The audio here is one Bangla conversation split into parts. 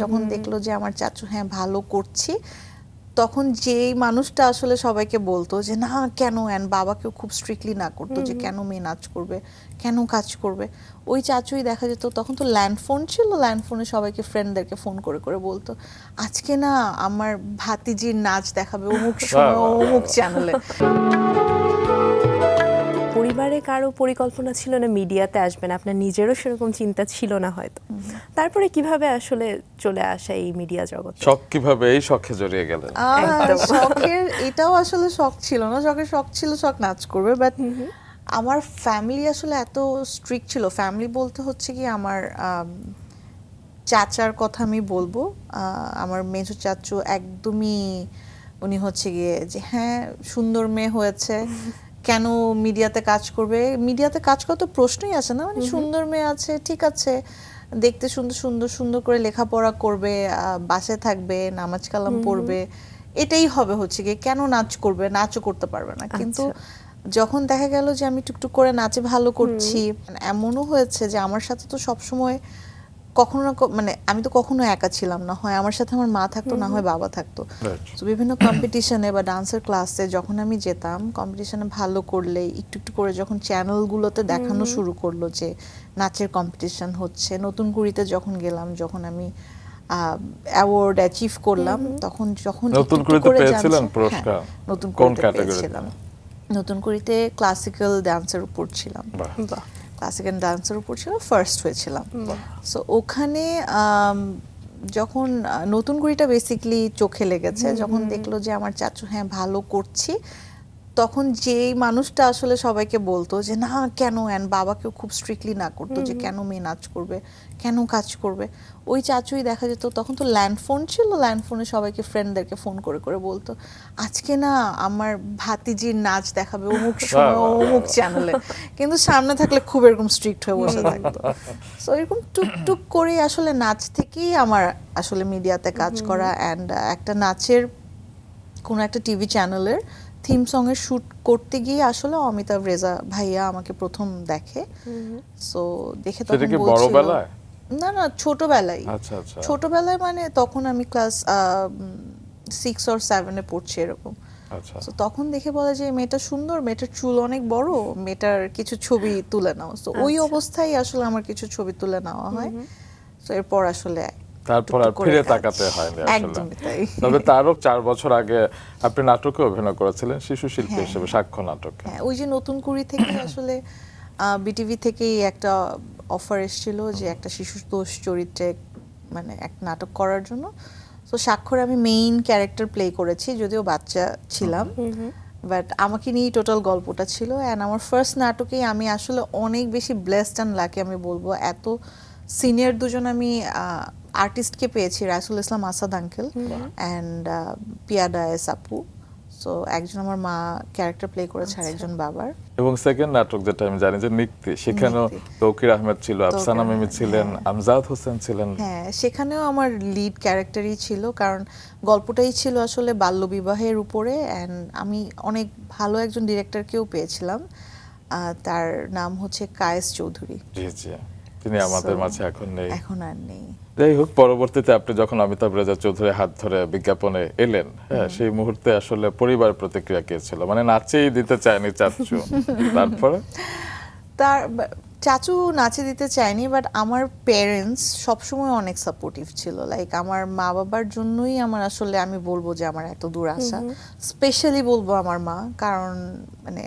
যখন দেখলো যে আমার চাচু হ্যাঁ ভালো করছি, তখন যেই মানুষটা আসলে সবাইকে বলতো যে না কেন, এন্ড বাবাকেও খুব স্ট্রিক্টলি না করতো যে কেন মেয়ে নাচ করবে, কেন কাজ করবে, ওই চাচুই দেখা যেত। তখন তো ল্যান্ড ফোন ছিল, ল্যান্ড ফোনে সবাইকে ফ্রেন্ডদেরকে ফোন করে করে বলতো আজকে না আমার ভাতিজির নাচ দেখাবে অমুক সময় অমুক চ্যানেলে। পরিবারে কারো পরিকল্পনা ছিল না মিডিয়াতে আসবেন, আপনার নিজেরও সেরকম চিন্তা ছিল না হয়তো, তারপরে কিভাবে আসলে চলে আসা এই মিডিয়া জগতে? শখ কিভাবে এই শখে জড়িয়ে গেলেন? শখের এটাও আসলে শখ ছিল না, শখ ছিল শখ নাচ করবে, বাট আমার ফ্যামিলি আসলে এত স্ট্রিক্ট ছিল। ফ্যামিলি বলতে হচ্ছে কি আমার চাচার কথা আমি বলবো। আমার মেজো চাচু একদমই উনি হচ্ছে গিয়ে যে হ্যাঁ সুন্দর মেয়ে হয়েছে, কেন মিডিয়াতে কাজ করবে, মিডিয়াতে কাজ করার তো প্রশ্নই আসে না, মানে সুন্দর মেয়ে আছে ঠিক আছে, দেখতে সুন্দর সুন্দর সুন্দর করে লেখাপড়া করবে, বাসায় থাকবে, নামাজ কালাম পড়বে, এটাই হবে হচ্ছে গিয়ে, কেন নাচ করবে, নাচও করতে পারবে না। কিন্তু যখন দেখা গেল যে আমি টুকটুক করে নাচে ভালো করছি, এমনও হয়েছে যে আমার সাথে তো সবসময় কখনো না মানে আমি তো কখনো একা ছিলাম না, হয় আমার সাথে আমার মা থাকতো, না হয় বাবা থাকতো। তো বিভিন্ন কম্পিটিশনে বা ডান্সের ক্লাসে যখন আমি যেতাম, কম্পিটিশনে ভালো করলে একটু একটু করে যখন চ্যানেলগুলোতে দেখানো শুরু করলো যে নাচের কম্পিটিশন হচ্ছে, নতুন কুড়িতে যখন গেলাম, যখন আমি অ্যাওয়ার্ড অ্যাচিভ করলাম, তখন যখন নতুন কুড়িতে পেয়েছিলেন পুরস্কার? নতুন কোন কুড়িতে পেয়েছিলাম, নতুন কুড়িতে ক্লাসিক্যাল ডান্সের উপর ছিলাম, ক্লাসিক্যাল ডান্সের উপর ছিল, ফার্স্ট হয়েছিলাম। সো ওখানে যখন নতুন কুড়িটা বেসিক্যালি চোখে লেগেছে, যখন দেখলো যে আমার চাচু হ্যাঁ ভালো করছি, তখন যেই মানুষটা আসলে সবাইকে বলতো যে না কেন, এন্ড বাবাকেও খুব স্ট্রিক্টলি না করতো যে কেন মেয়ে নাচ করবে, কেন কাজ করবে, ওই চাচুই দেখা যেত। তখন তো ল্যান্ড ফোন ছিল, ল্যান্ড ফোনে সবাইকে ফ্রেন্ডদেরকে ফোন করে করে বলতো আজকে না আমার ভাতিজির নাচ দেখাবে অমুক সময় অমুক চ্যানেলে, কিন্তু সামনে থাকলে খুব এরকম স্ট্রিক্ট হয়ে বসে থাকতো। সো এরকম টুকটুক করে আসলে নাচ থেকেই আমার আসলে মিডিয়াতে কাজ করা, অ্যান্ড একটা নাচের কোনো একটা টিভি চ্যানেলের থিম সং এর শুট করতে গিয়ে আসলে অমিতাভ রেজা ভাইয়া আমাকে প্রথম দেখে। সো দেখে তখন বলছিল, না না ছোটবেলায়, ছোটবেলায় মানে তখন আমি ক্লাস 6 or 7 পড়ছি এরকম। তো তখন দেখে বলে যে মেয়েটা সুন্দর, মেয়েটার চুল অনেক বড়, মেয়েটার কিছু ছবি তুলে নাও। তো ওই অবস্থায় আসলে আমার কিছু ছবি তুলে নেওয়া হয়। তো এরপর আসলে তারপর আর ফিরে তাকাতে হয়নি আসলে। তবে তারও 4 বছর আগে আপনি নাটকে অভিনয় করেছিলেন শিশু শিল্পী হিসেবে, সাক্ষ্য নাটকে। হ্যাঁ, ওই যে নতুন কুড়ি থেকে আসলে বিটিভি থেকেই একটা অফার এসেছিল যে একটা শিশু দোষ চরিত্রে মানে একটা নাটক করার জন্য। তো স্বাক্ষরে আমি মেইন ক্যারেক্টার প্লে করেছি, যদিও বাচ্চা ছিলাম, বাট আমাকে নিয়েই টোটাল গল্পটা ছিল। অ্যান্ড আমার ফার্স্ট নাটকেই আমি আসলে অনেক বেশি ব্লেসড অ্যান্ড লাকি আমি বলবো। এত সিনিয়র দুজন আমি আর্টিস্টকে পেয়েছি, Rasul Islam Asad uncle and Piyada S আপু। সো একজন আমার মা ক্যারেক্টার প্লে করেছে, আর একজন বাবার। এবং সেকেন্ড নাটক যেটা আমি জানি যে নিক্তি, সেখানেও তৌকির আহমেদ ছিল, আফসানা মিমি ছিলেন, আমজাদ হোসেন ছিলেন। হ্যাঁ, সেখানেও আমার লিড ক্যারেক্টারই ছিল, কারণ গল্পটাই ছিল আসলে বাল্যবিবাহের উপরে। অ্যান্ড আমি অনেক ভালো একজন ডিরেক্টরকেও পেয়েছিলাম, তার নাম হচ্ছে কায়েস চৌধুরী। জি জি, তিনি আমাদের মাঝে এখন নেই, এখন আর নেই। যাই হোক, পরবর্তীতে আপনি যখন অমিতাভ রেজা চৌধুরী হাত ধরে বিজ্ঞাপনে এলেন, হ্যাঁ, সেই মুহূর্তে আসলে পরিবার প্রতিক্রিয়া কে ছিল? মানে নাচেই দিতে চায়নি চাচু, তারপরে তার চাচু নাচে দিতে চায়নি, বাট আমার প্যারেন্টস সবসময় অনেক সাপোর্টিভ ছিল। লাইক আমার মা বাবার জন্যই আমার আসলে আমি বলবো যে আমার এত দূর আসা, স্পেশালি বলবো আমার মা, কারণ মানে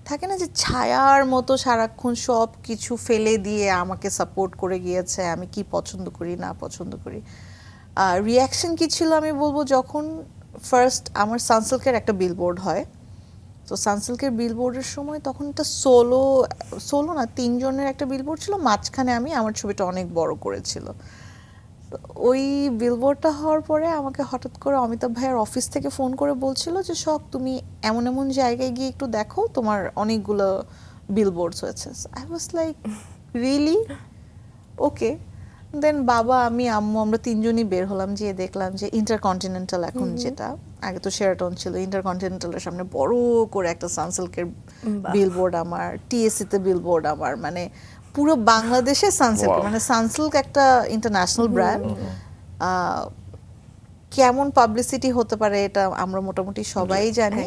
থাকে না যে ছায়ার মতো সারাক্ষণ সব কিছু ফেলে দিয়ে আমাকে সাপোর্ট করে গিয়েছে, আমি কি পছন্দ করি না পছন্দ করি। রিয়াকশন কি ছিল আমি বলবো, যখন ফার্স্ট আমার সানসিল্কের একটা বিলবোর্ড হয়, তো সানসিল্কের বিলবোর্ডের সময় তখন একটা সোলো না 3 জনের একটা বিলবোর্ড ছিল, মাঝখানে আমি আমার ছবিটা অনেক বড় করেছিল। ওই বিলবোর্ডটা হওয়ার পরে আমাকে হঠাৎ করে অমিতাভ ভাইয়ের অফিস থেকে ফোন করে বলছিল যে শখ তুমি এমন এমন জায়গায় গিয়ে একটু দেখো, তোমার অনেকগুলো বিলবোর্ডস হয়েছে। I was like really okay. Then বাবা আমি আম্মু আমরা 3 জনই বের হলাম, যেয়ে দেখলাম যে ইন্টারকন্টিনেন্টাল, এখন যেটা, আগে তো শেরাটন ছিল, ইন্টারকন্টিনেন্টালের সামনে বড় করে একটা সানসিল্কের বিলবোর্ড আমার, টিএসসি তে বিলবোর্ড আমার, মানে পুরো বাংলাদেশে সানসিল্ক, মানে সানসিল্ক একটা ইন্টারন্যাশনাল ব্র্যান্ড, কেমন পাবলিসিটি হতে পারে এটা আমরা মোটামুটি সবাই জানি।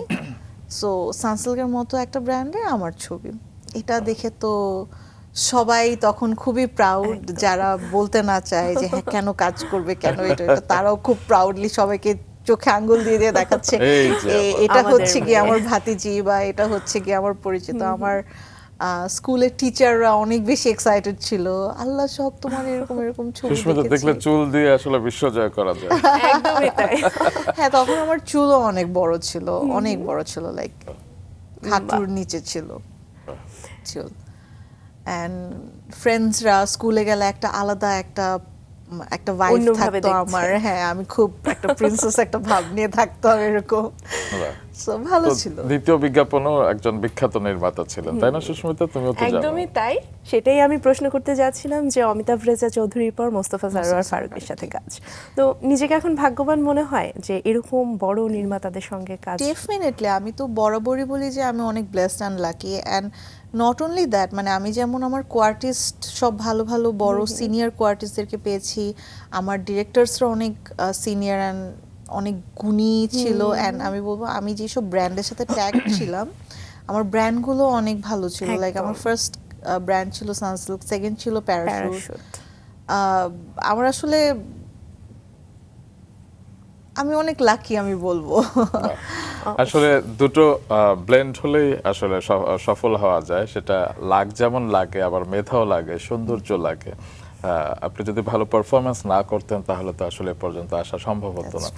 সো সানসিল্কের মতো একটা ব্র্যান্ডে আমার ছবি, এটা দেখে তো সবাই তখন খুবই প্রাউড, যারা বলতে না চায় যে হ্যাঁ কেন কাজ করবে কেন এটা এটা, তারাও খুব প্রাউডলি সবাইকে চোখে আঙ্গুল দিয়ে দিয়ে দেখাচ্ছে এই যে এটা আমাদের হচ্ছে কি মেয়ে। আমার ভাতিজি বা এটা হচ্ছে কি আমার পরিচিত। আমার স্কুলের টিচাররা অনেক বেশি এক্সাইটেড ছিল, আল্লাহ সব তোমার এরকম এরকম ছবি সুস্মিতা দেখেছি। দেখলে চুল দিয়ে আসলে বিশ্ব জয় করা যায়। একদমই তাই। হ্যাঁ তখন আমার চুলও অনেক বড় ছিল, অনেক বড় ছিল, লাইক হাঁটুর নিচে ছিল চুল। অ্যান্ড ফ্রেন্ডসরা স্কুলে গেলে একটা আলাদা একটা একটা ভাইব অন্যভাবে থাকতো দেখছে। আমার, হ্যাঁ আমি খুব একটা প্রিন্সেস একটা ভাব নিয়ে থাকতাম এরকম। বাহ। সো ভালো তো ছিল। দ্বিতীয় বিজ্ঞাপনও একজন বিখ্যাত নির্মাতা ছিলেন, তাই না সুস্মিতা? তুমিও তো জানো। একদমই তাই, সেটাই আমি প্রশ্ন করতে যাচ্ছিলাম যে অমিতাভ রেজা চৌধুরীর পর মোস্তফা সরোয়ার ফারুকের সাথে কাজ, তো নিজেকে এখন ভাগ্যবান মনে হয় যে এরকম বড় নির্মাতাদের সঙ্গে কাজ? ডেফিনেটলি, আমি তো বরাবরই বলি যে আমি অনেক blessed and lucky. And not only that, মানে আমি যেমন আমার কোয়ার্টিস্ট সব ভালো ভালো বড় সিনিয়র কোয়ার্টিস্টদেরকে পেয়েছি, আমার ডিরেক্টরসরা অনেক সিনিয়র অ্যান্ড অনেক গুণী ছিল। অ্যান্ড আমি বলবো আমি যেসব ব্র্যান্ডের সাথে ট্যাগ ছিলাম আমার ব্র্যান্ডগুলো অনেক ভালো ছিল। লাইক আমার ফার্স্ট ব্র্যান্ড ছিল সানসিল্ক, সেকেন্ড ছিল প্যারাশুট। প্যারাশুট। আমার আসলে আমি অনেক লাকি আমি বলবো। আসলে দুটো ব্লেন্ড হলেই আসলে সফল হওয়া যায়, সেটা লাক যেমন লাগে আবার মেধাও লাগে, সৌন্দর্য লাগে। আপনি যদি ভালো পারফরমেন্স না করতেন তাহলে তো আসলে এ পর্যন্ত আসা সম্ভব হতো না।